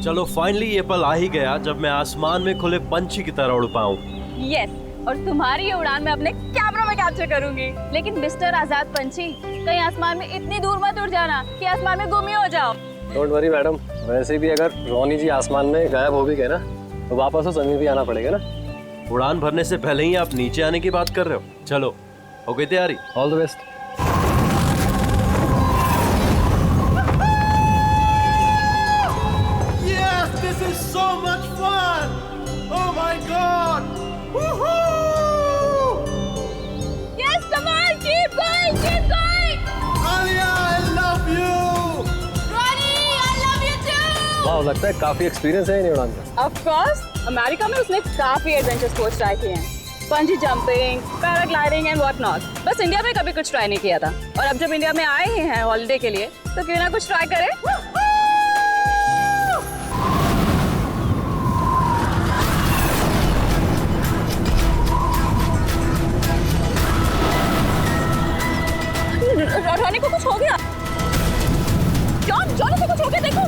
चलो फाइनली ये पल आ ही गया जब मैं आसमान में खुले पंछी की तरह उड़ पाऊं। यस, और तुम्हारी ये उड़ान मैं अपने कैमरा में कैप्चर करूंगी। लेकिन मिस्टर आजाद पंछी, कहीं आसमान में इतनी दूर मत उड़ जाना कि आसमान में गुम ही हो जाओ। डोंट वरी मैडम, वैसे भी अगर रोनी जी आसमान में गायब हो भी गए ना तो वापस तो जमीन भी आना पड़ेगा ना। उड़ान भरने से पहले ही आप नीचे आने की बात कर रहे हो। चलो, हो गई तैयारी? All the best. Yes, this is so much fun! Oh my God! Woohoo! Yes, come on, keep going, keep going. Alia, I love you! Ronnie, I love you too. वाह, लगता है काफी एक्सपीरियंस है इन उड़ान का। Of course, अमेरिका में उसने काफी एडवेंचर स्पोर्ट्स ट्राई किए हैं, पंजी jumping, paragliding and what not. बस इंडिया में कभी कुछ ट्राई नहीं किया था, और अब जब इंडिया में आए ही हैं हॉलिडे के लिए तो क्यों ना कुछ ट्राई करें। रोनी को कुछ हो गया। जॉनी को कुछ हो गया, देखो।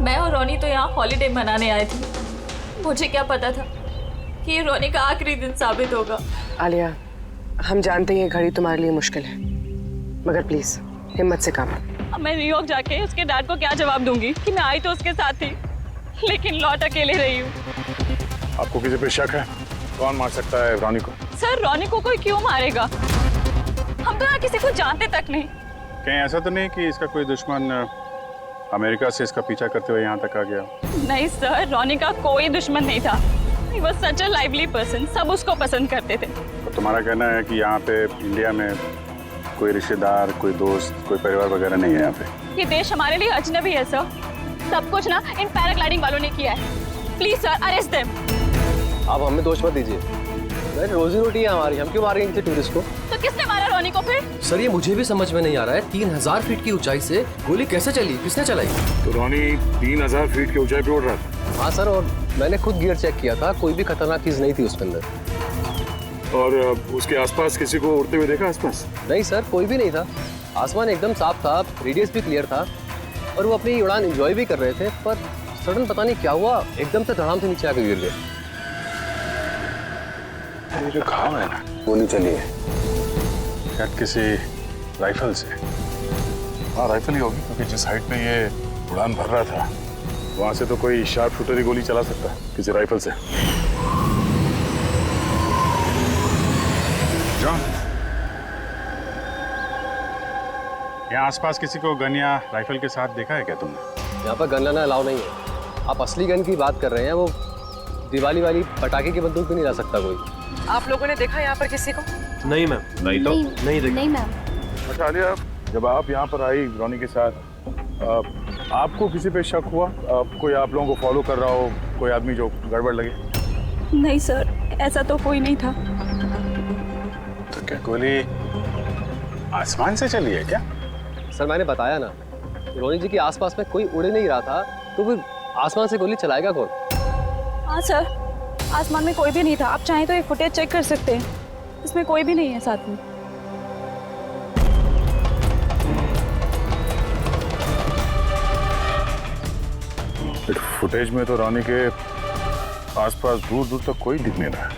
मैं और रोनी तो यहाँ हॉलिडे मनाने आए थे। मुझे क्या पता था कि ये रोनी का आखिरी दिन साबित होगा। आलिया, हम जानते हैं ये घड़ी तुम्हारे लिए मुश्किल है, मगर प्लीज हिम्मत से काम लो। अब मैं न्यूयॉर्क जाके उसके डैड को क्या जवाब दूंगी कि मैं आई तो उसके साथ थी, लेकिन लौट अकेले रही हूँ। आपको किसी पे शक है? कौन मार सकता है रोनी को? सर, रोनी को कोई क्यों मारेगा? हम तो यहाँ किसी को जानते तक नहीं। कहीं ऐसा तो नहीं कि इसका कोई दुश्मन अमेरिका से इसका पीछा करते हुए यहाँ तक आ गया? नहीं सर, रोनी का कोई दुश्मन नहीं था। He was such a lively person, सब उसको पसंद करते थे। तो तुम्हारा कहना है कि यहाँ पे इंडिया में कोई रिश्तेदार, कोई दोस्त, कोई परिवार वगैरह नहीं है यहाँ पे? ये देश हमारे लिए अजनबी है सर। सब कुछ ना इन पैराग्लाइडिंग वालों ने किया है। Please sir, arrest them. आप हमें दोष मत दीजिए, रोजी रोटी है हमारी, हम क्यों मारेंगे इनसे टूरिस्ट को? तो किसने मारा रोनी को फिर? सर ये मुझे भी समझ में नहीं आ रहा है, 3000 फीट की ऊंचाई से गोली कैसे चली, किसने चलाई? तो रोनी 3000 फीट की ऊंचाई पे उड़ रहा था? हाँ सर, और मैंने खुद गियर चेक किया था, कोई भी खतरनाक चीज नहीं थी उसके अंदर। और उसके आसपास किसी को उड़ते हुए देखा आसपास? नहीं सर, कोई भी नहीं था। आसमान एकदम साफ था, रेडियस भी क्लियर था, और वो अपनी उड़ान एंजॉय भी कर रहे थे। पर सडन पता नहीं क्या हुआ, एकदम से धड़ाम से नीचे आकर गिर गए। ये जो घाव है ना, गोली चली है शायद किसी राइफल से। हाँ, राइफल ही होगी, क्योंकि जिस हाइट में ये उड़ान भर रहा था वहां से तो कोई शार्प शूटर ही गोली चला सकता है किसी राइफल से। जॉन, यहाँ आसपास किसी को गन या राइफल के साथ देखा है क्या तुमने? यहाँ पर गन लाना अलाउ नहीं है। आप असली गन की बात कर रहे हैं, वो दिवाली वाली पटाखे की बंदूक भी नहीं ला सकता कोई। आप लोगों ने देखा यहाँ पर किसी को? नहीं मैम, नहीं तो नहीं देखा। नहीं मैम। अच्छा आलिया, जब आप यहाँ पर आई रोनी के साथ, आपको किसी पे शक हुआ? कोई आप लोगों को फॉलो कर रहा हो, कोई आदमी जो गड़बड़ लगे? नहीं सर, ऐसा तो कोई नहीं था। तो क्या गोली आसमान से चली है क्या? सर मैंने बताया ना, रोनी जी के आसपास में कोई उड़ नहीं रहा था, तो फिर आसमान से गोली चलाएगा कौन? हाँ सर, आसमान में कोई भी नहीं था। आप चाहें तो एक फुटेज चेक कर सकते हैं, इसमें कोई भी नहीं है साथ में। फुटेज में तो रोनी के आसपास दूर दूर तक कोई दिख नहीं रहा।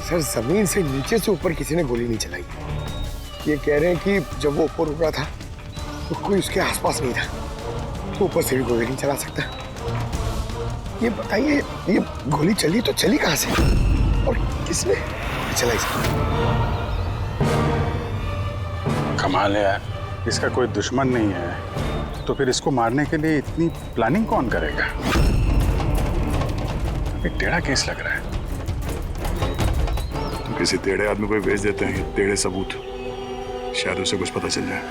सर जमीन से नीचे से ऊपर किसी ने गोली नहीं चलाई। ये कह रहे हैं कि जब वो ऊपर उड़ा था तो कोई उसके आसपास नहीं था, तो ऊपर से भी गोली नहीं चला सकता। ये बताइए, ये गोली चली तो चली कहाँ से और किसने चलाई? कमाल है यार, इसका कोई दुश्मन नहीं है तो फिर इसको मारने के लिए इतनी प्लानिंग कौन करेगा? एक टेढ़ा केस लग रहा है। तो किसी टेढ़े आदमी को भेज देते हैं, टेढ़े सबूत, शायद उसे कुछ पता चल जाए।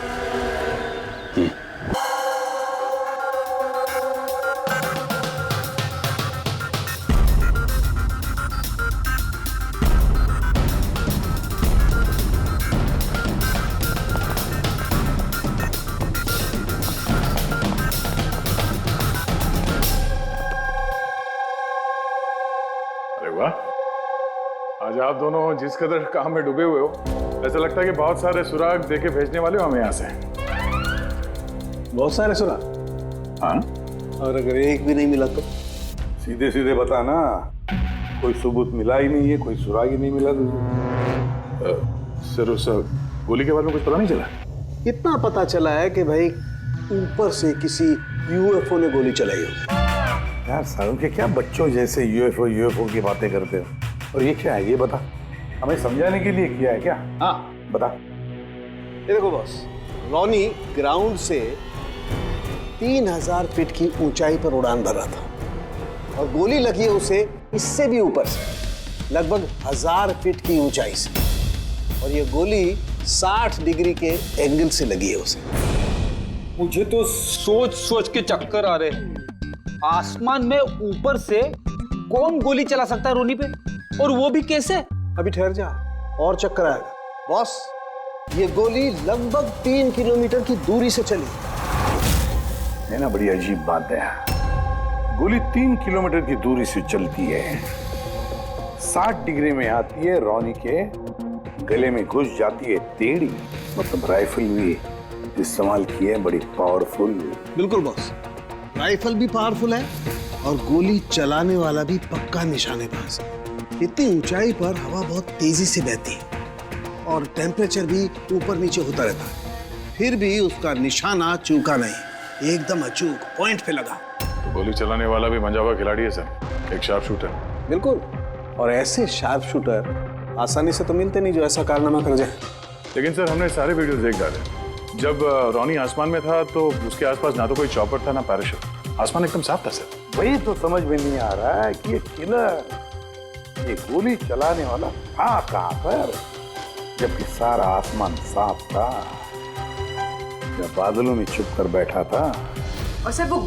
आज आप दोनों जिस कदर काम में डूबे हुए हो, ऐसा लगता है कि बहुत सारे सुराग देके भेजने वाले हो हमें यहाँ से। बहुत सारे सुराग? हाँ, और अगर एक भी नहीं मिला तो? सीधे सीधे बता ना, कोई सबूत मिला ही नहीं है, कोई सुराग ही नहीं मिला तुझे। सर उस गोली के बारे में कुछ पता नहीं चला? इतना पता चला है कि भाई ऊपर से किसी यूएफओ ने गोली चलाई होगी। यार सालों के क्या बच्चों जैसे यूएफओ की बातें करते हो। और ये क्या है, ये बता, हमें समझाने के लिए किया है क्या? हाँ बता। ये देखो बॉस, रॉनी ग्राउंड से 3000 फीट की ऊंचाई पर उड़ान भर रहा था और गोली लगी है उसे इससे भी ऊपर से, लगभग 1000 फीट की ऊंचाई से। और ये गोली 60 डिग्री के एंगल से लगी है उसे। मुझे तो सोच सोच के चक्कर आ रहे हैं। आसमान में ऊपर से कौन गोली चला सकता है रोनी पे, और वो भी कैसे? अभी ठहर जा, और चक्कर आएगा। बॉस, ये गोली लगभग 3 किलोमीटर की दूरी से चली है ना, बड़ी अजीब बात है। गोली 3 किलोमीटर की दूरी से चलती है, 60 डिग्री में आती है, रॉनी के गले में घुस जाती है टेढ़ी। मतलब राइफल भी इस्तेमाल की है, बड़ी पावरफुल। बिल्कुल बॉस, राइफल भी पावरफुल है और गोली चलाने वाला भी पक्का निशानेबाज। इतनी ऊंचाई पर हवा बहुत तेजी से बहती है और टेम्परेचर भी ऊपर नीचे होता रहता है, फिर भी उसका निशाना चूका नहीं, एकदम अचूक पॉइंट पे लगा। तो गोली चलाने वाला भी मंजा हुआ खिलाड़ी है सर, एक शार्प शूटर। बिल्कुल, और ऐसे शार्प शूटर आसानी से तो मिलते नहीं जो ऐसा कारनामा कर जाए। लेकिन सर हमने सारे वीडियोस देख डाले। जब रॉनी आसमान में था तो उसके आसपास ना तो कोई चॉपर था ना पैराशूट, आसमान एकदम साफ था सर। वही तो समझ में नहीं आ रहा है कि ये किलर, ये गोली चलाने वाला था कहाँ पर, जबकि सारा आसमान साफ था, या बादलों में छुप कर बैठा था। और सर वो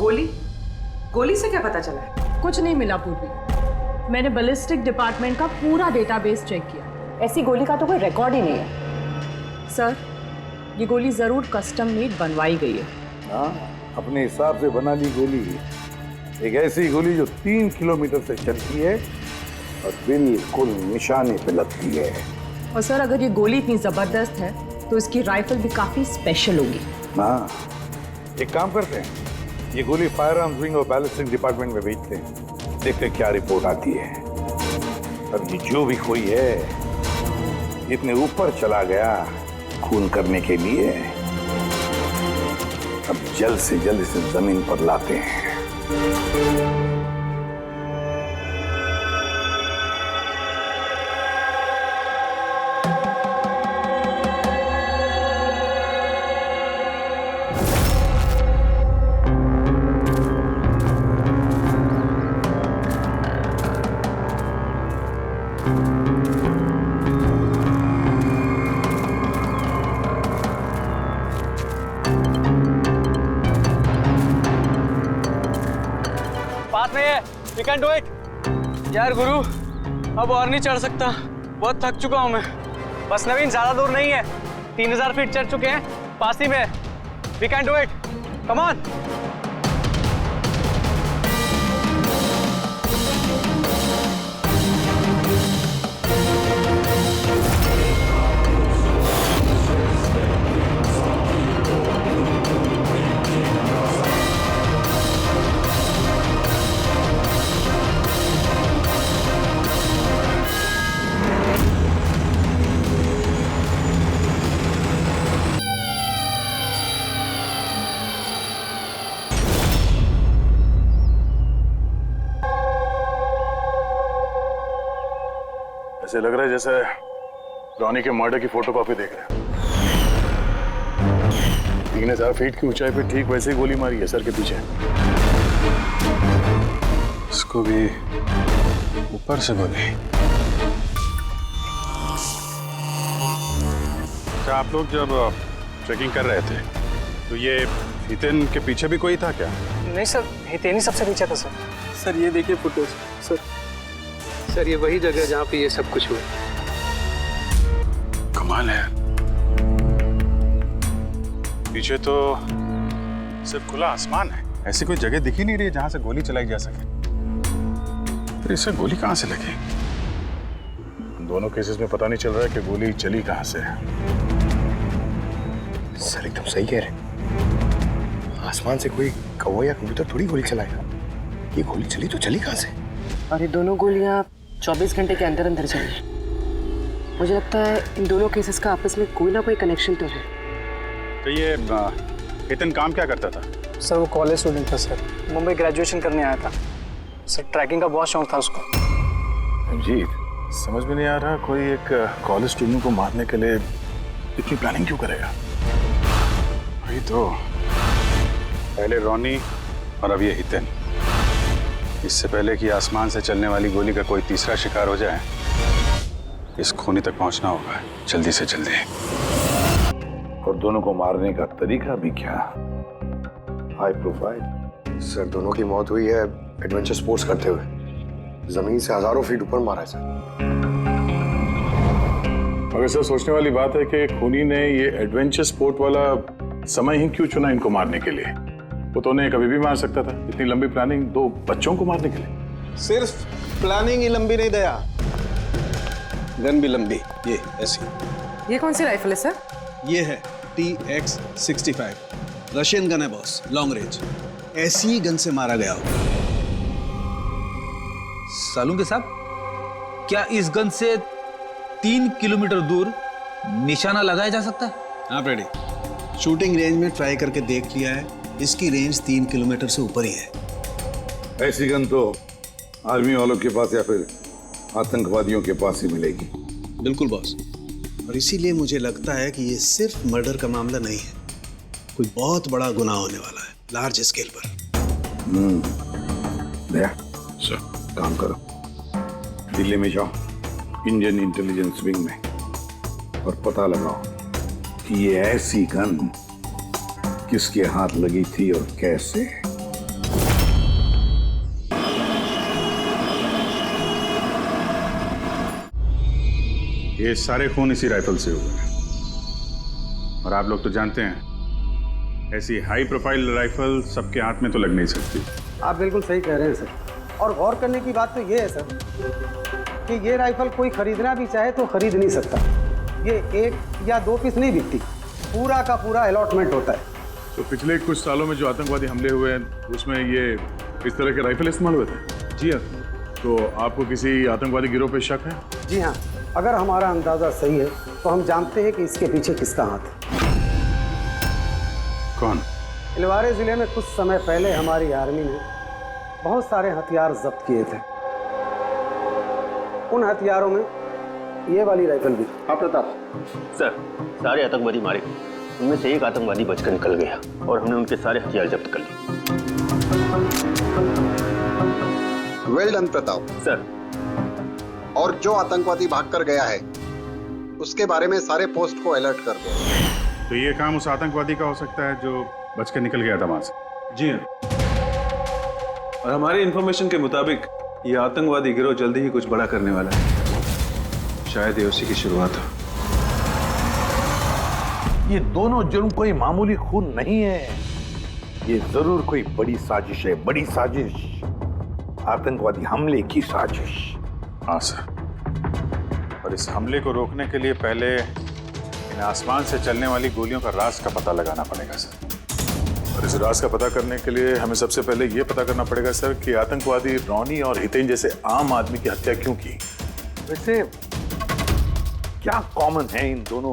गोली से क्या पता चला है? कुछ नहीं मिला पूर्वी। मैंने बैलिस्टिक डिपार्टमेंट का पूरा डेटाबेस चेक किया, ऐसी गोली का तो कोई रिकॉर्ड ही नहीं है। सर, ये गोली जरूर कस्टम मेड बनवाई गई है। हाँ, अपने हिसाब से बना ली गोली। एक ऐसी गोली जो 3 किलोमीटर से चलती है और बिल्कुल निशाने पे लगती है। और सर, अगर ये गोली इतनी जबरदस्त है तो इसकी राइफल भी काफी स्पेशल होगी। हाँ, एक काम करते हैं, ये गोली फायर आर्म्स विंग और बैलिस्टिक डिपार्टमेंट में भेजते हैं, देखते हैं क्या रिपोर्ट आती है। अब ये जो भी कोई है, इतने ऊपर चला गया खून करने के लिए, अब जल्द से जल्द इसे जमीन पर लाते हैं। You can do it. यार गुरु, अब और नहीं चढ़ सकता, बहुत थक चुका हूँ मैं। बस नवीन, ज्यादा दूर नहीं है, 3000 फीट चढ़ चुके हैं, पास ही में। We can do it. Come on. ऐसे लग रहा है जैसे रॉनी के मर्डर की फोटोकॉपी देख रहे हैं। 3000 फीट की ऊंचाई पे ठीक वैसे ही गोली मारी है सर के पीछे। इसको भी ऊपर से गोली। क्या आप लोग जब ट्रैकिंग कर रहे थे तो ये हितेन के पीछे भी कोई था क्या? नहीं सर, हितेन ही सबसे पीछे था सर। सर ये देखिए फुटेज। सर ये वही जगह जहाँ पे ये सब कुछ हुआ। कमाल है, पीछे तो सिर्फ खुला आसमान है, ऐसी कोई जगह दिख ही नहीं रही जहां से गोली चलाई जा सके। तो इसे गोली कहां से लगी? दोनों केसेस में पता नहीं चल रहा है कि गोली चली कहां से है। सर एकदम सही कह रहे। आसमान से कोई कौवा या कबूतर थोड़ी गोली चलाएगा। ये गोली चली तो चली कहां से? और ये दोनों गोलियां 24 घंटे के अंदर अंदर चली। मुझे लगता है इन दोनों केसेस का आपस में कोई ना कोई कनेक्शन तो है। तो ये केतन काम क्या करता था? सर वो कॉलेज स्टूडेंट था सर, मुंबई ग्रेजुएशन करने आया था सर। ट्रैकिंग का बहुत शौक था उसको। जी समझ में नहीं आ रहा, कोई एक कॉलेज स्टूडेंट को मारने के लिए इतनी प्लानिंग क्यों करेगा? वही तो, पहले रॉनी और अब ये हितेन। इससे पहले कि आसमान से चलने वाली गोली का कोई तीसरा शिकार हो जाए, इस खूनी तक पहुंचना होगा जल्दी से जल्दी। और दोनों को मारने का तरीका भी क्या? High profile. सर दोनों की मौत हुई है एडवेंचर स्पोर्ट्स करते हुए। जमीन से हजारों फीट ऊपर मारा है सर। मगर सर सोचने वाली बात है कि खूनी ने ये एडवेंचर स्पोर्ट वाला समय ही क्यों चुना इनको मारने के लिए? वो तो उन्हें कभी भी मार सकता था। इतनी लंबी प्लानिंग दो बच्चों को मारने के लिए। सिर्फ प्लानिंग ही लंबी नहीं दया, गन भी लंबी। ये ऐसी। ये कौन सी राइफल है सर? ये है TX-65, रशियन गन है बॉस, लॉन्ग रेंज। ऐसी ही गन से मारा गया होगा। सालुंके साहब, क्या इस गन से 3 किलोमीटर दूर निशाना लगाया जा सकता है? हाँ रेडी। शूटिंग रेंज में ट्राई करके देख लिया है, इसकी रेंज 3 किलोमीटर से ऊपर ही है। ऐसी गन तो आर्मी वालों के पास या फिर आतंकवादियों के पास ही मिलेगी। बिल्कुल बॉस, और इसीलिए मुझे लगता है कि ये सिर्फ मर्डर का मामला नहीं है, कोई बहुत बड़ा गुनाह होने वाला है, लार्ज स्केल पर। दया सर, काम करो, दिल्ली में जाओ इंडियन इंटेलिजेंस विंग में और पता लगाओ कि ये ऐसी गन किसके हाथ लगी थी और कैसे। ये सारे खून इसी राइफल से हुए हैं। और आप लोग तो जानते हैं, ऐसी हाई प्रोफाइल राइफल सबके हाथ में तो लग नहीं सकती। आप बिल्कुल सही कह रहे हैं सर। और गौर करने की बात तो ये है सर कि ये राइफल कोई खरीदना भी चाहे तो खरीद नहीं सकता। ये 1 या 2 पीस नहीं बिकती, पूरा का पूरा अलॉटमेंट होता है। तो पिछले कुछ सालों में जो आतंकवादी हमले हुए हैं उसमें ये इस तरह के राइफल इस्तेमाल हुए थे? जी हाँ। तो आपको किसी आतंकवादी गिरोह पे शक है? जी हाँ, अगर हमारा अंदाजा सही है तो हम जानते हैं कि इसके पीछे किसका हाथ है। कौन? इलवारे जिले में कुछ समय पहले हमारी आर्मी ने बहुत सारे हथियार जब्त किए थे। उन हथियारों में ये वाली राइफल भी। हाँ प्रताप सर, सारे आतंकवादी मारे, उनमें से एक आतंकवादी बचकर निकल गया और हमने उनके सारे हथियार जब्त कर लिए। Well done Pratap sir. और जो आतंकवादी भागकर गया है उसके बारे में सारे पोस्ट को अलर्ट कर दो। तो ये काम उस आतंकवादी का हो सकता है जो बचकर निकल गया था वहां से? जी हाँ, और हमारी इंफॉर्मेशन के मुताबिक ये आतंकवादी गिरोह जल्दी ही कुछ बड़ा करने वाला है। शायद ये उसी की शुरुआत हो। ये दोनों जुर्म कोई मामूली खून नहीं है, ये जरूर कोई बड़ी साजिश है, बड़ी साजिश, आतंकवादी हमले की साजिश। हाँ सर, और इस हमले को रोकने के लिए पहले इन आसमान से चलने वाली गोलियों का राज का पता लगाना पड़ेगा सर। और इस राज का पता करने के लिए हमें सबसे पहले ये पता करना पड़ेगा सर कि आतंकवादी रॉनी और हितेन जैसे आम आदमी की हत्या क्यों की। वैसे क्या कॉमन है इन दोनों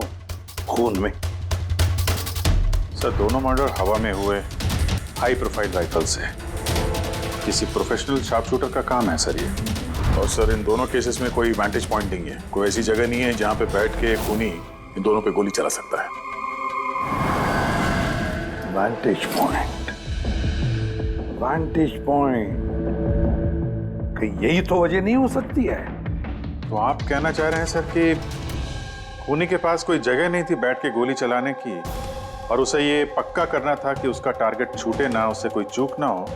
खून में? सर दोनों मर्डर हवा में हुए हाई प्रोफाइल राइफल से। किसी प्रोफेशनल शार्प शूटर का काम है सर ये। और सर इन दोनों केसेस में कोई वैंटेज पॉइंट नहीं है, कोई ऐसी जगह नहीं है जहां पे बैठ के खूनी इन दोनों पे गोली चला सकता है। वैंटेज पॉइंट, वैंटेज पॉइंट, कहीं यही तो वजह नहीं हो सकती है? तो आप कहना चाह रहे हैं सर कि खूनी के पास कोई जगह नहीं थी बैठ के गोली चलाने की, और उसे ये पक्का करना था कि उसका टारगेट छूटे ना, उससे कोई चूक ना हो,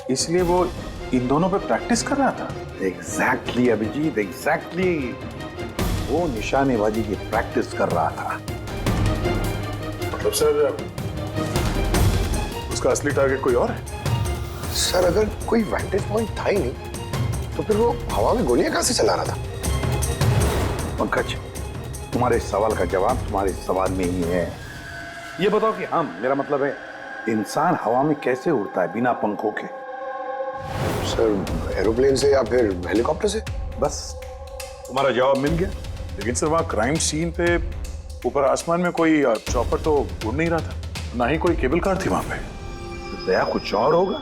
इसलिए वो इन दोनों पे प्रैक्टिस कर रहा था? एग्जैक्टली अभिजीत, एग्जैक्टली, वो निशानेबाजी की प्रैक्टिस कर रहा था। मतलब सर उसका असली टारगेट कोई और है? सर अगर कोई वैंटेज पॉइंट था ही नहीं तो फिर वो हवा में गोलियां कहां से चला रहा था? पंकज, तुम्हारे सवाल का जवाब तुम्हारे सवाल में ही है। ये बताओ कि हम, मेरा मतलब है, इंसान हवा में कैसे उड़ता है बिना पंखों के? सर, एरोप्लेन से या फिर हेलीकॉप्टर से। बस तुम्हारा जवाब मिल गया। लेकिन सर वहाँ क्राइम सीन पे ऊपर आसमान में कोई चॉपर तो उड़ नहीं रहा था, ना ही कोई केबल कार थी वहां पे। तो दया कुछ और होगा,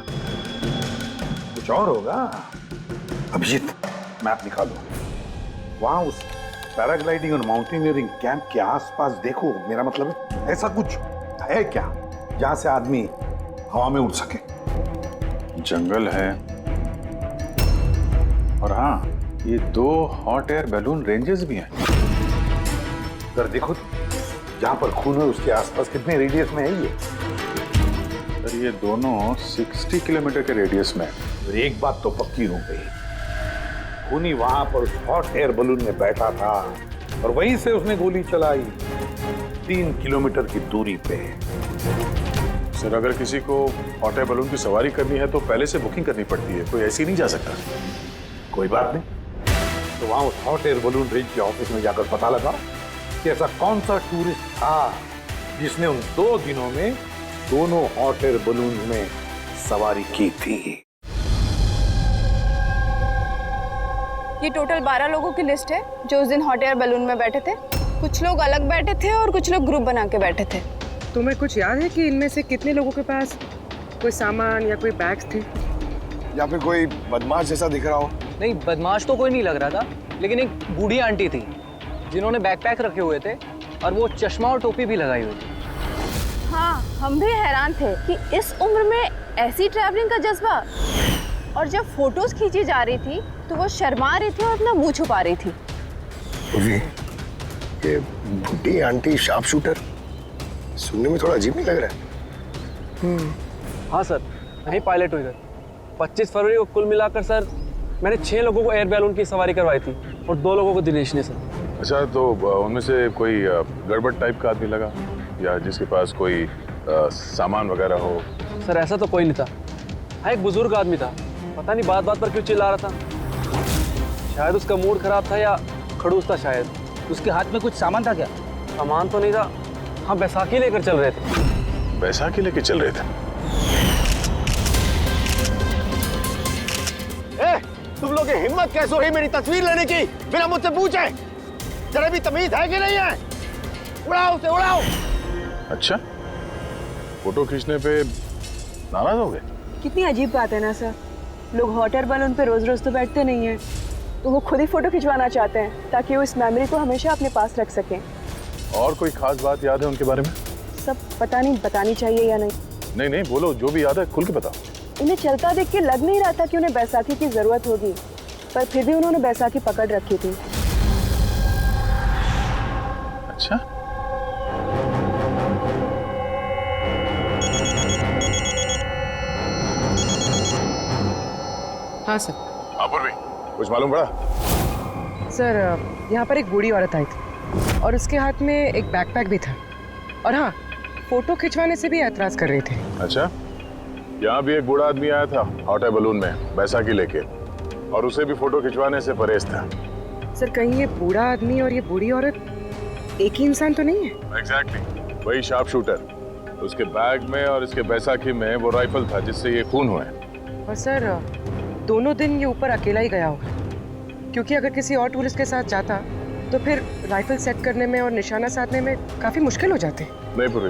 कुछ और होगा। अभिजीत, मैप निकालो, वहां उस पैराग्लाइडिंग और माउंटेनियरिंग कैंप के आसपास देखो। मेरा मतलब है ऐसा कुछ है क्या जहां से आदमी हवा में उड़ सके? जंगल है, और हाँ, ये 2 हॉट एयर बैलून रेंजेस भी हैं। सर देखो, जहां पर खून है उसके आसपास कितने रेडियस में है ये? सर ये दोनों 60 किलोमीटर के रेडियस में है। तो एक बात तो पक्की हो गई, खूनी वहां पर उस हॉट एयर बलून में बैठा था और वहीं से उसने गोली चलाई 3 किलोमीटर की दूरी पे। सर अगर किसी को हॉट एयर बैलून की सवारी करनी है तो पहले से बुकिंग करनी पड़ती है, कोई ऐसी नहीं जा सकता। कोई बात नहीं, तो वहां उस हॉट एयर बलून रेंज के ऑफिस में जाकर पता लगा कि ऐसा कौन सा टूरिस्ट था जिसने उन 2 दिनों में दोनों हॉट एयर बलून में सवारी की थी। ये टोटल 12 लोगों की लिस्ट है जो उस दिन हॉट एयर बलून में बैठे थे। कुछ लोग अलग बैठे थे और कुछ लोग ग्रुप बना के बैठे थे। तुम्हें कुछ याद है कि इनमें से कितने लोगों के पास कोई सामान या कोई बैग्स थे, या फिर कोई बदमाश जैसा दिख रहा हो? नहीं, बदमाश तो कोई नहीं लग रहा था, लेकिन एक बूढ़ी आंटी थी जिन्होंने बैकपैक रखे हुए थे और वो चश्मा और टोपी भी लगाई हुई थी। हाँ, हम भी हैरान थे कि इस उम्र में ऐसी ट्रैवलिंग का जज्बा। और जब फोटोज खींची जा रही थी तो वो शर्मा रही थी और अपना मुंह छुपा रही थी। ये बुढ़ी आंटी शार्प शूटर, सुनने में थोड़ा अजीब नहीं लग रहा है? हाँ सर, मैं ही पायलट हूँ इधर। 25 फरवरी को कुल मिलाकर सर मैंने 6 लोगों को एयर बैलून की सवारी करवाई थी और 2 लोगों को दिनेश ने सर। अच्छा, तो उनमें से कोई गड़बड़ टाइप का आदमी लगा या जिसके पास कोई सामान वगैरह हो? सर ऐसा तो कोई नहीं था। हाँ, एक बुजुर्ग आदमी था, पता नहीं बात बात पर क्यों चिल्ला रहा था। शायद उसका मूड खराब था या खड़ूस था शायद। उसके हाथ में कुछ सामान था क्या? सामान तो नहीं था। हाँ, बैसाखी लेकर चल रहे थे। बैसाखी लेकर चल रहे थे? तुम लोग की हिम्मत कैसे हुई मेरी तस्वीर लेने की बिना मुझसे पूछे? जरा भी तमीज है कि नहीं है? उड़ाओ उसे, उड़ाओ। अच्छा, फोटो खींचने पे नाराज हो गए? कितनी अजीब बात है ना सर। लोग हॉट एयर बलून पे रोज रोज तो बैठते नहीं हैं, तो वो खुद ही फोटो खिंचवाना चाहते हैं ताकि वो इस मेमोरी को हमेशा अपने पास रख सकें। और कोई खास बात याद है उनके बारे में? सब पता नहीं बतानी चाहिए या नहीं। नहीं नहीं, बोलो, जो भी याद है खुल के बताओ। उन्हें चलता देख के लग नहीं रहा था कि उन्हें बैसाखी की जरूरत होगी, पर फिर भी उन्होंने बैसाखी पकड़ रखी थी। अच्छा, हाँ सर। भी कुछ मालूम पड़ा? सर, यहाँ पर एक बूढ़ी औरत आई थी और उसके हाथ में एक बैकपैक भी था, और हाँ, फोटो खिंचवाने से भी ऐतराज कर रहे थे। अच्छा, यहाँ भी एक बूढ़ा आदमी आया था हॉट एयर बलून में बैसाखी लेके, और उसे भी फोटो खिंचवाने से परहेज था। सर, कहीं ये बूढ़ा आदमी और ये बूढ़ी औरत एक ही इंसान तो नहीं है? एग्जैक्टली, वही शार्प शूटर। उसके बैग में और इसके बैसाखी में वो राइफल था जिससे ये खून हुए। और सर, दोनों दिन ये ऊपर अकेला ही गया होगा, क्योंकि अगर किसी और टूरिस्ट के साथ जाता तो फिर राइफल सेट करने में और निशाना साधने में काफी मुश्किल हो जाते। नहीं पूरी,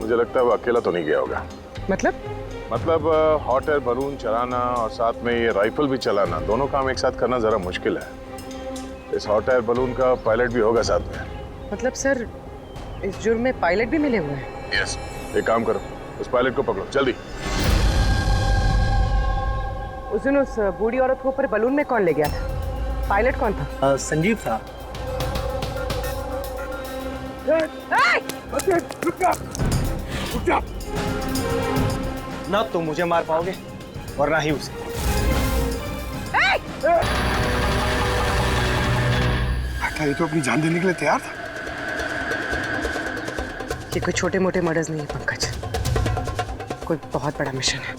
मुझे लगता है वो अकेला तो नहीं गया होगा। मतलब हॉट एयर बलून चलाना और साथ में ये राइफल भी चलाना, दोनों काम एक साथ करना जरा मुश्किल है। इस हॉट एयर बलून का पायलट भी होगा साथ में। मतलब सर, इस जुर्म में पायलट भी मिले हुए हैं? यस, एक काम करो, उस पायलट को पकड़ो जल्दी। उस दिन उस बूढ़ी औरत को ऊपर बलून में कौन ले गया था? पायलट कौन था? संजीव था। ना तुम मुझे मार पाओगे और ना ही उसे। ये तो अपनी जान देने के लिए तैयार था। ये कोई छोटे मोटे मर्डर्स नहीं है पंकज, कोई बहुत बड़ा मिशन है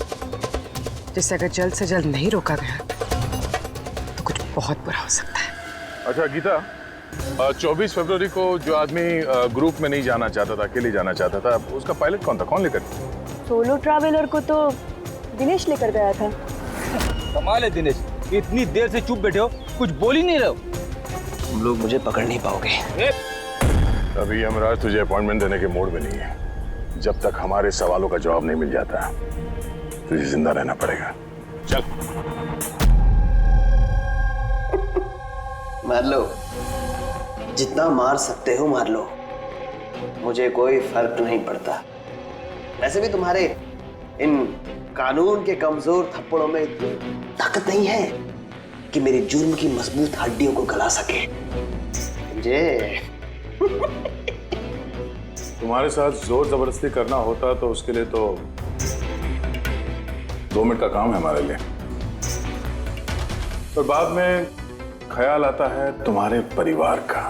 जिसे अगर जल्द से जल्द नहीं रोका गया तो कुछ बहुत बुरा हो सकता है। अच्छा गीता, 24 फरवरी को जो आदमी ग्रुप में नहीं जाना चाहता था, अकेले जाना चाहता था, उसका पायलट कौन था? कौन लेकर? सोलो ट्रैवलर को तो दिनेश लेकर गया था। कमाल है दिनेश, इतनी देर से चुप बैठे हो, कुछ बोल ही नहीं रहे हो। तुम लोग मुझे पकड़ नहीं पाओगे। अभी यमराज तुझे अपॉइंटमेंट देने के मूड में नहीं है। जब तक हमारे सवालों का जवाब नहीं मिल जाता तुझे जिंदा रहना पड़ेगा। चल। मार लो, जितना मार सकते हो मार लो, मुझे कोई फर्क नहीं पड़ता। वैसे भी तुम्हारे इन कानून के कमजोर थप्पड़ों में इतनी ताकत नहीं है कि मेरे जुर्म की मजबूत हड्डियों को गला सके। समझे? तुम्हारे साथ जोर जबरदस्ती करना होता तो उसके लिए तो 2 मिनट का काम है हमारे लिए, पर बाद में ख्याल आता है तुम्हारे परिवार का,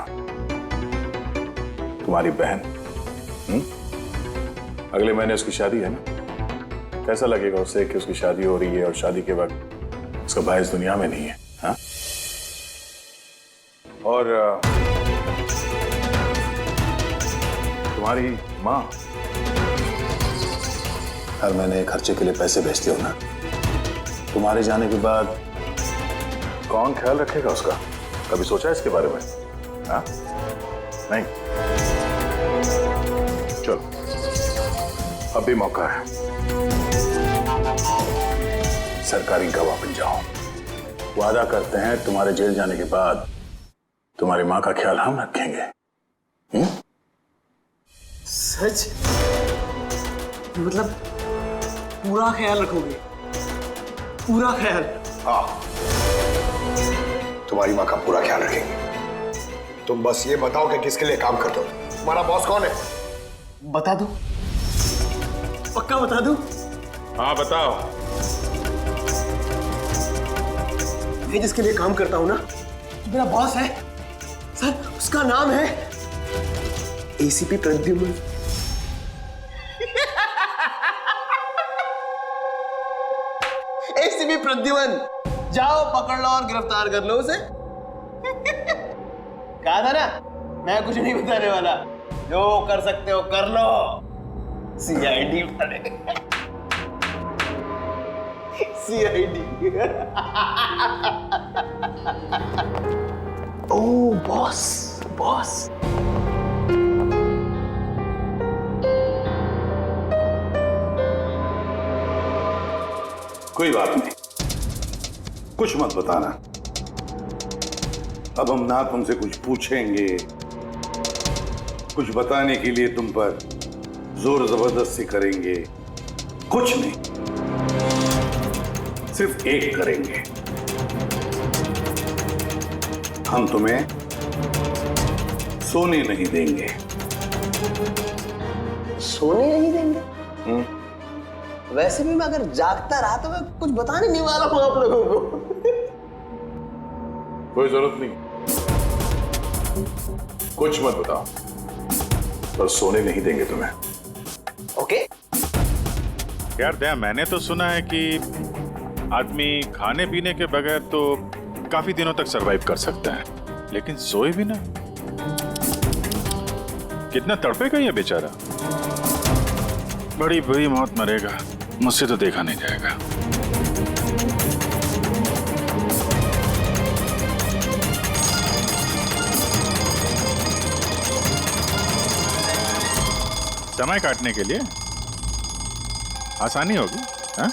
तुम्हारी बहन। अगले महीने उसकी शादी है ना? कैसा लगेगा उससे कि उसकी शादी हो रही है और शादी के वक्त उसका भाई इस दुनिया में नहीं है? हाँ? और तुम्हारी माँ हर महीने खर्चे के लिए पैसे भेजती हो ना, तुम्हारे जाने के बाद कौन ख्याल रखेगा उसका? कभी सोचा है इसके बारे में? हाँ? नहीं? चलो, अब भी मौका है। सरकारी गवाह बन जाओ। वादा करते हैं तुम्हारे जेल जाने के बाद तुम्हारी माँ का ख्याल हम रखेंगे। सच? मतलब पूरा ख्याल रखोगे? पूरा ख्याल? हाँ, तुम्हारी माँ का पूरा ख्याल रखेंगे। तुम बस ये बताओ कि किसके लिए काम करते हो? तुम्हारा बॉस कौन है? बता दो, पक्का बता दो? हाँ बताओ। मैं जिसके लिए काम करता हूं ना, मेरा बॉस है सर, उसका नाम है एसीपी प्रद्युम्न। एसीपी प्रद्युम्न, जाओ पकड़ लो और गिरफ्तार कर लो उसे। कहा था ना, मैं कुछ नहीं बताने वाला, जो कर सकते हो कर लो। सीआईडी पड़े। सीआईडी। ओ बॉस, बॉस। कोई बात नहीं, कुछ मत बताना। अब हम ना तुमसे कुछ पूछेंगे, कुछ बताने के लिए तुम पर जोर जबरदस्ती करेंगे, कुछ नहीं, सिर्फ एक करेंगे, हम तुम्हें सोने नहीं देंगे। सोने नहीं देंगे? वैसे भी मैं अगर जागता रहा तो मैं कुछ बताने नहीं वाला हूं आप लोगों को। कोई जरूरत नहीं, कुछ मत बताओ, पर सोने नहीं देंगे तुम्हें। ओके? यार दया, मैंने तो सुना है कि आदमी खाने पीने के बगैर तो काफी दिनों तक सरवाइव कर सकता है, लेकिन सोए बिना कितना तड़पेगा ये बेचारा। बड़ी बुरी मौत मरेगा, मुझसे तो देखा नहीं जाएगा। समय काटने के लिए आसानी होगी। हाँ?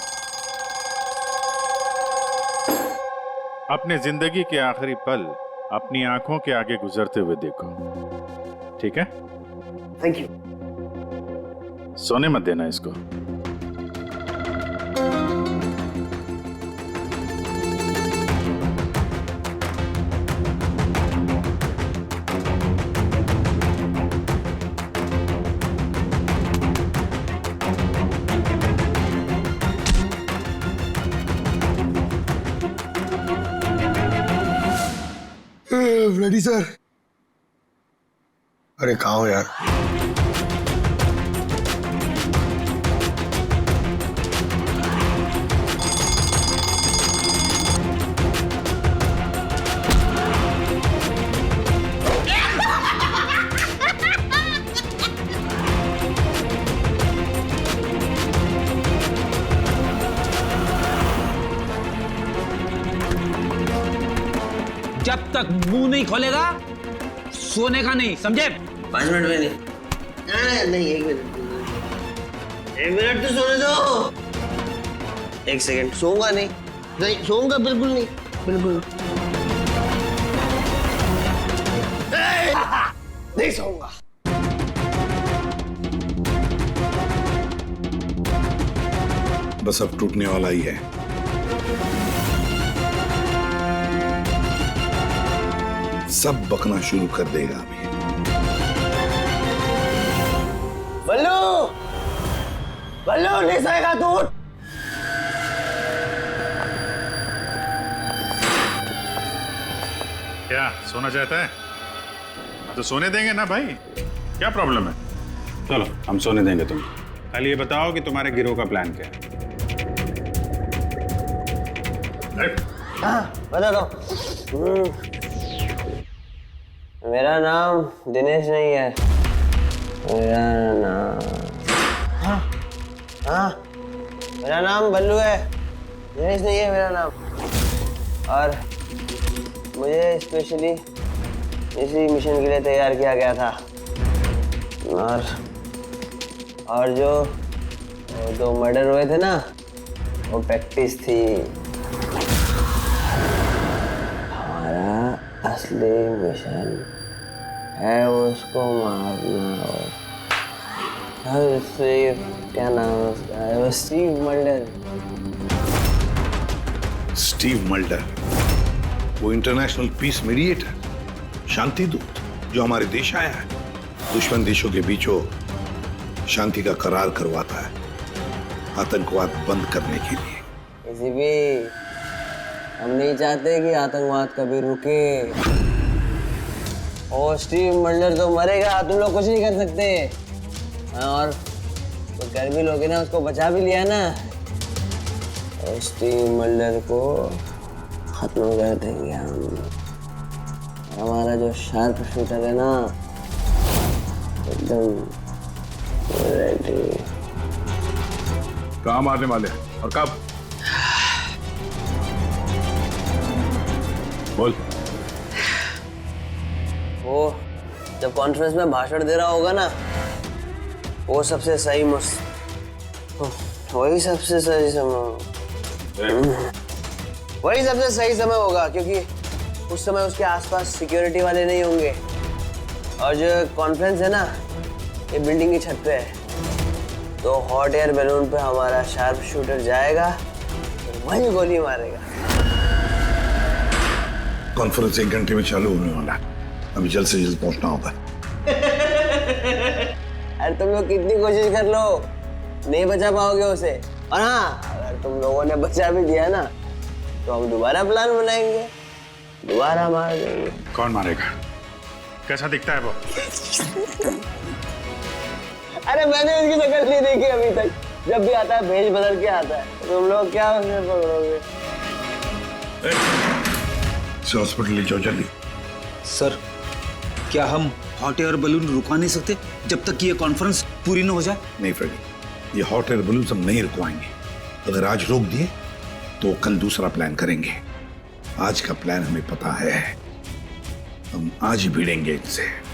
अपने जिंदगी के आखिरी पल अपनी आंखों के आगे गुजरते हुए देखो, ठीक है? Thank you. सोने मत देना इसको। Ready sir. अरे कहाँ हो यार? तक मुंह नहीं खोलेगा सोने का नहीं, समझे? 5 मिनट में नहीं। नहीं 1 मिनट। 1 मिनट तो सोने दो। 1 सेकंड, सोऊंगा नहीं। नहीं सोऊंगा, बिल्कुल नहीं, बिल्कुल नहीं सोऊंगा। बस अब टूटने वाला ही है। सब बकना शुरू कर देगा अभी। बल्लू, बल्लू नहीं सोएगा तू। क्या सोना चाहता है? तो सोने देंगे ना भाई, क्या प्रॉब्लम है? चलो हम सोने देंगे तुम। खाली ये बताओ कि तुम्हारे गिरोह का प्लान क्या है? हाँ बता दो। मेरा नाम दिनेश नहीं है, मेरा नाम मेरा नाम बल्लू है, दिनेश नहीं है मेरा नाम। और मुझे स्पेशली इसी मिशन के लिए तैयार किया गया था। और जो 2 मर्डर हुए थे ना, वो प्रैक्टिस थी। हमारा असली मिशन है उसको मारना। और क्या नाम है उसका? वो स्टीव मल्डर। स्टीव मल्डर, वो इंटरनेशनल पीस मीडिएटर, शांति दूत जो हमारे देश आया है, दुश्मन देशों के बीचों शांति का करार करवाता है, आतंकवाद बंद करने के लिए। किसी भी हम नहीं चाहते कि आतंकवाद कभी रुके। और स्टीव मल्डर तो मरेगा, तुम लोग कुछ नहीं कर सकते। और तो कर भी लोगे ना, उसको बचा भी लिया ना, और स्टीव मल्डर को खत्म कर देंगे हम। हमारा जो शार्प शूटर है ना, एकदम रेडी। कहाँ मारने वाले हैं और कब? बोल। वो जब कॉन्फ्रेंस में भाषण दे रहा होगा ना, वो सबसे सही वही सबसे सही समय होगा, क्योंकि उस समय उसके आसपास सिक्योरिटी वाले नहीं होंगे। और जो कॉन्फ्रेंस है ना, ये बिल्डिंग की छत पे है, तो हॉट एयर बैलून पे हमारा शार्प शूटर जाएगा, वही गोली मारेगा। कॉन्फ्रेंस 1 घंटे में चालू होने वाला है, अभी जल्द से जल्द पहुंचना होगा। अरे तुम लोग कितनी कोशिश कर लो, नहीं बचा पाओगे उसे। और हाँ, अगर तुम लोगों ने बचा भी दिया ना, तो हम दोबारा प्लान बनाएंगे, दोबारा मार देंगे। कौन मारेगा? कैसा दिखता है वो? अरे मैंने उसकी शक्ल नहीं देखी अभी तक। जब भी आता है भेष बदल के आता है। तुम लोग क्या उसमें पकड़ोगे? हॉस्पिटल ले जाओ जल्दी। सर, क्या हम हॉट एयर बलून रुकवा नहीं सकते जब तक ये कॉन्फ्रेंस पूरी न हो जाए? नहीं फ्रेडी, ये हॉट एयर बलून हम नहीं रुकवाएंगे। अगर आज रोक दिए तो कल दूसरा प्लान करेंगे। आज का प्लान हमें पता है, हम आज ही भिड़ेंगे इनसे।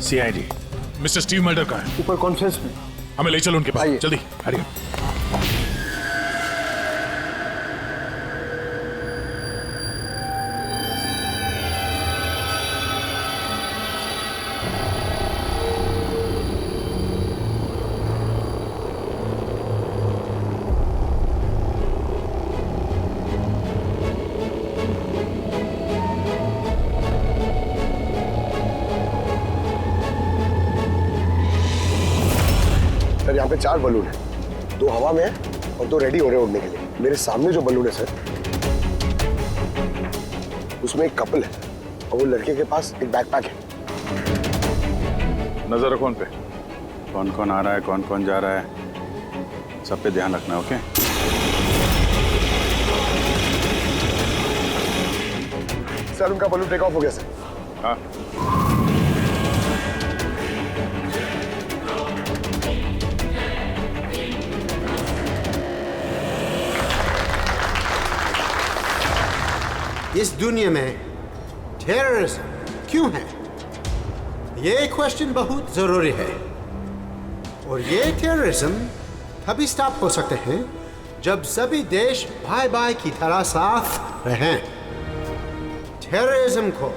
सीआईडी मिस्टर स्टीव मल्डर कहाँ है? ऊपर कॉन्फ्रेंस में। हमें ले चलो उनके पास, जल्दी हरिए। 4 बलून है, 2 हवा में है और 2 रेडी हो रहे हैं उड़ने के लिए। मेरे सामने जो बलून है सर, उसमें एक कपल है और वो लड़के के पास एक बैकपैक है। नजर रखो उन पे, कौन कौन आ रहा है, कौन कौन जा रहा है, सब पे ध्यान रखना। ओके सर, उनका बलून टेक ऑफ हो गया सर। हाँ इस दुनिया में टेररिज्म क्यों है, ये क्वेश्चन बहुत जरूरी है। और ये टेररिज्म तभी स्टॉप हो सकते हैं जब सभी देश भाई भाई की तरह साथ रहें। टेररिज्म को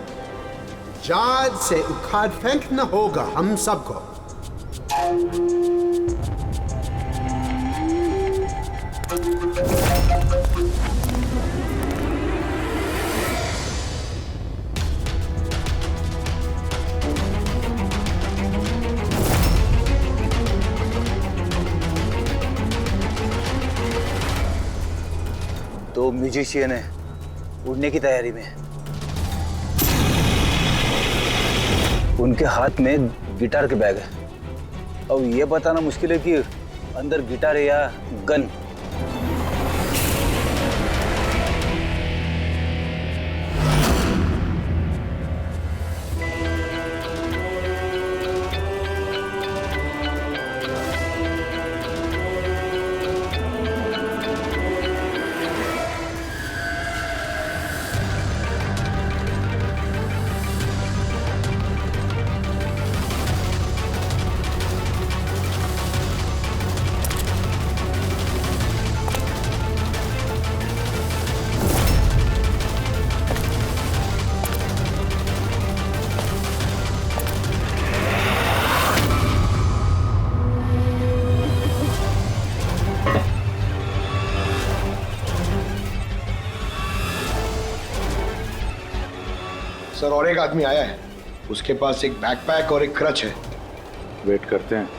जड़ से उखाड़ फेंकना होगा हम सबको। तो म्यूजिशियन है, उड़ने की तैयारी में। उनके हाथ में गिटार के बैग है। अब ये बताना मुश्किल है कि अंदर गिटार है या गन। सर, और एक आदमी आया है, उसके पास एक बैकपैक और एक क्रच है। वेट करते हैं।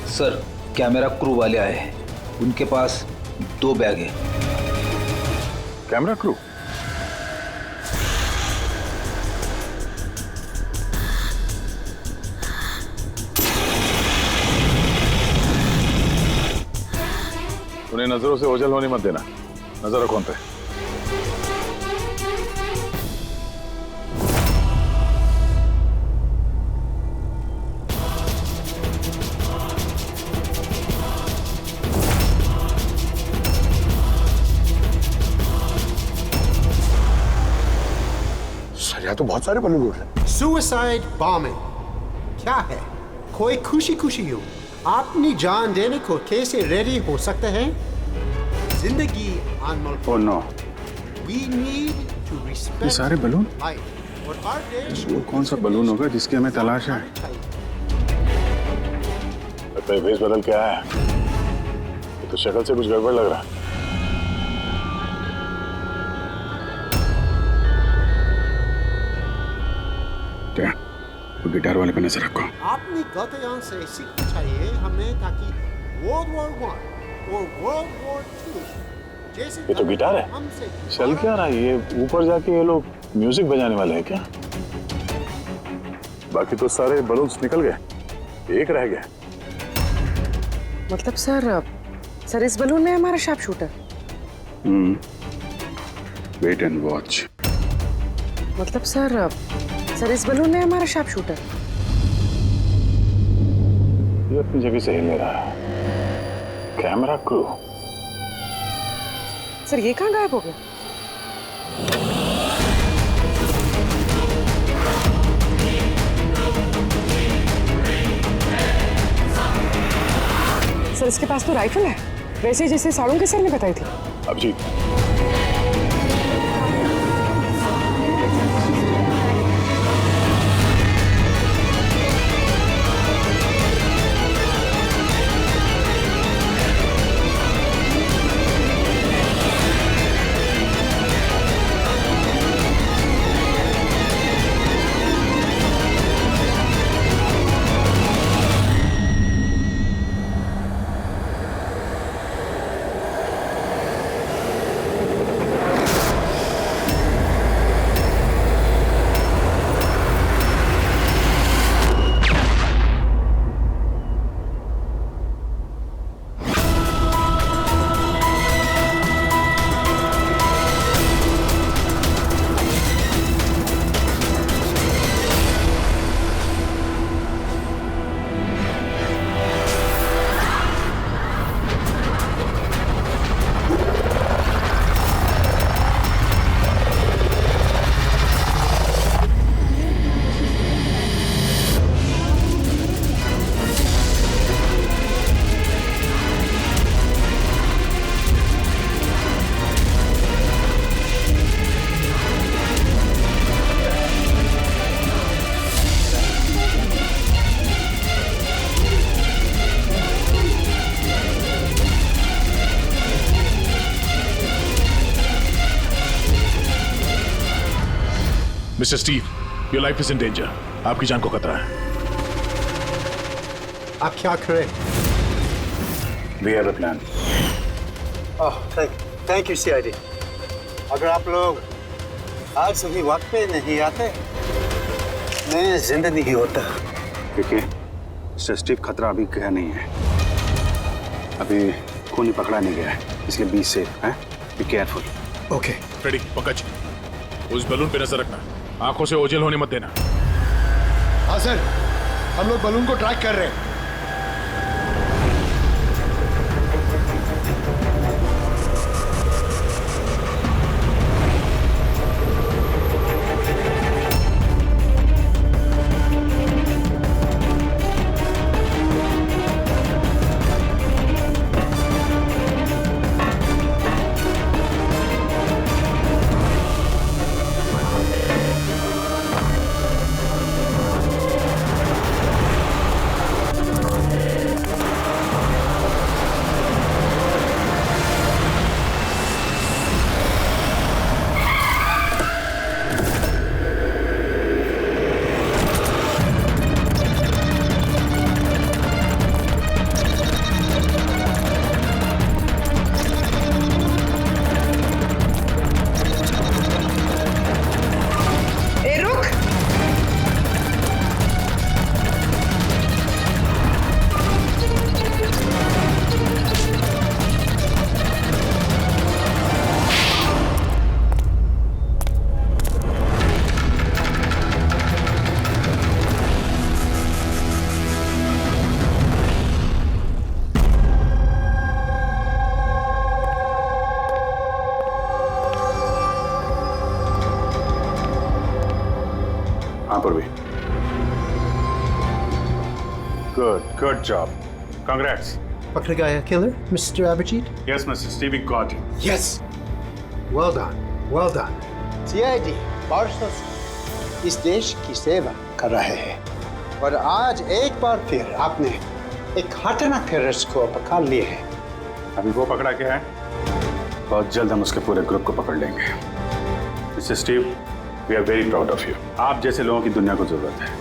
सर, कैमरा क्रू वाले आए हैं, उनके पास 2 बैग है। Camera crew? उन्हें नजरों से ओझल होने मत देना। नजर रखो उन पे। यहाँ तो बहुत सारे बलून उड़ रहे हैं। सुसाइड बॉम्बिंग क्या है? कोई खुशी खुशी हो अपनी जान देने को कैसे रेडी हो सकते हैं? जिंदगी अनमोल। Oh no. We need to respect ये सारे बलून? life। और हर देश वो कौन सा बलून होगा जिसकी हमें तलाश है? लगता है भेष बदल के आया है। ये तो शक्ल से कुछ गड़बड़ लग रहा है। क्या? वो गिटार वाले पे नजर रखो। अपनी गलतियों से सीखना चाहिए हमें, ताकि World War I और World War II जैसे ये तो गिटार है। चल क्या रहा है? ये ऊपर जाके ये लोग म्यूजिक बजाने वाले हैं क्या? बाकी तो सारे बलून्स निकल गए, एक रह गया। मतलब सर इस बलून में हमारा sharp shooter. Wait and watch. मतलब सर इस बलून में हमारा शार्प शूटर। ये अपनी जगह से हिल नहीं रहा है। Camera crew. सर ये कहाँ गायब हो गया? सर इसके पास तो राइफल है, वैसे जैसे साड़ों के सर ने बताई थी। Abhijeet, mister Steve, your life is in danger. आपकी जान को खतरा है। आप क्या करें? We have a plan. Oh, thank you CID. अगर आप लोग आज सही वक्त पे नहीं आते, मैं जिंदा नहीं होता। देखिए मिस्टर स्टीव, खतरा अभी गया नहीं है, अभी खून पकड़ा नहीं गया है, इसलिए बी सेफ है, be careful. Okay Freddy, Pankaj, उस बलून पे नजर रखना, आंखों से ओझल होने मत देना। हाँ सर, हम लोग बलून को ट्रैक कर रहे हैं। Good job. Congrats. पकड़ गया killer, mister Abhijeet? Yes, Mr. Steve, we got him. Yes. Well done. Well done. CID बरसों से इस देश की सेवा कर रहे हैं और आज एक बार फिर आपने एक खतरनाक टेररिस्ट को पकड़ लिए हैं। अभी वो पकड़ा क्या है, बहुत जल्द हम उसके पूरे ग्रुप को पकड़ लेंगे। Mister Steve, we are very proud of you. आप जैसे लोगों की दुनिया को जरूरत है,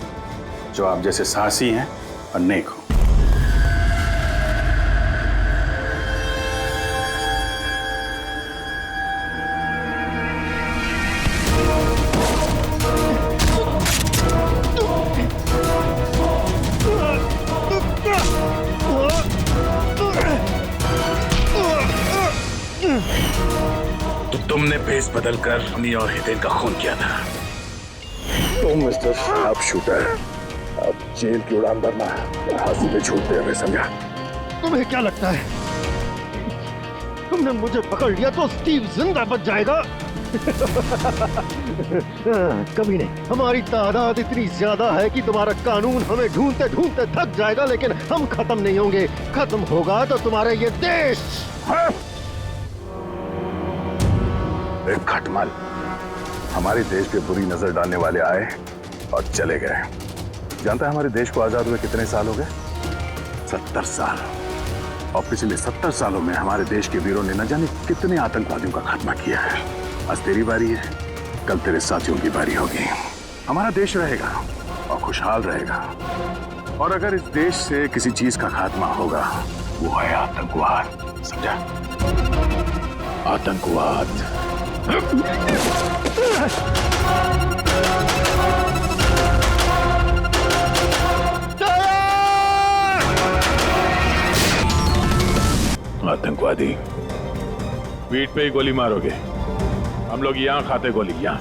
जो आप जैसे साहसी हैं और नेक हो। तो तुमने भेस बदलकर हमी और हितेन का खून किया था। तुम मिस्टर शार्प शूटर, अब जेल की उड़ान भरना और फांसी पे छूटते हुए समझा। तुम्हें क्या लगता है तुमने मुझे पकड़ लिया तो स्टीव जिंदा बच जाएगा? कभी नहीं। हमारी तादाद इतनी ज्यादा है कि तुम्हारा कानून हमें ढूंढते ढूंढते थक जाएगा, लेकिन हम खत्म नहीं होंगे। खत्म होगा तो तुम्हारा ये देश। एक खटमल हमारे देश पे बुरी नजर डालने वाले आए और चले गए। जानता है हमारे देश को आजाद हुए कितने साल हो गए? 70 साल। और पिछले 70 सालों में हमारे देश के वीरों ने न जाने कितने आतंकवादियों का खात्मा किया है। आज तेरी बारी है, कल तेरे साथियों की बारी होगी। हमारा देश रहेगा और खुशहाल रहेगा, और अगर इस देश से किसी चीज का खात्मा होगा वो है आतंकवाद। समझा? आतंकवाद। आतंकवादी, पीठ पे ही गोली मारोगे? हम लोग यहाँ खाते गोली, यहाँ।